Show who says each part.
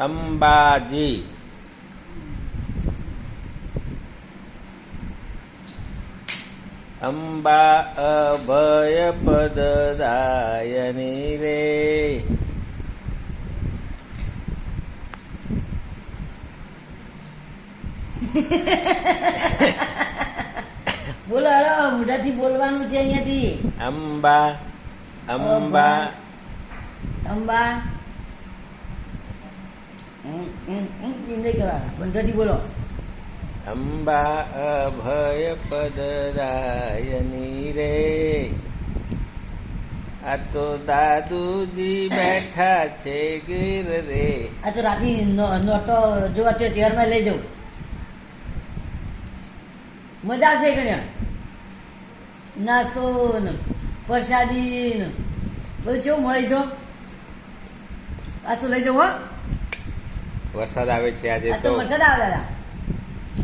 Speaker 1: અંબાજી અંબા અભય પદદાયની રે
Speaker 2: બોલો હળો મોઢાથી બોલવાનું છે અહીંયાથી.
Speaker 1: અંબા અંબા
Speaker 2: અંબા નહીં કરવાના, બંધાથી બોલો.
Speaker 1: અંબા અભય પદદાયની રે આ તો દાદુજી બેઠા છે ગીર રે.
Speaker 2: આ તો રાતી નોટો જોવા તે ચેરમાં લઈ જાઉં, મજા આવશે ગણ્યા. નાસ્તો ને પ્રસાદી ને બધું કેવું મળી તો આ તો લઈ જાઉં. હો
Speaker 1: વરસાદ આવે છે આજે
Speaker 2: આ તો
Speaker 1: તો
Speaker 2: વરસાદ આવે દાદા.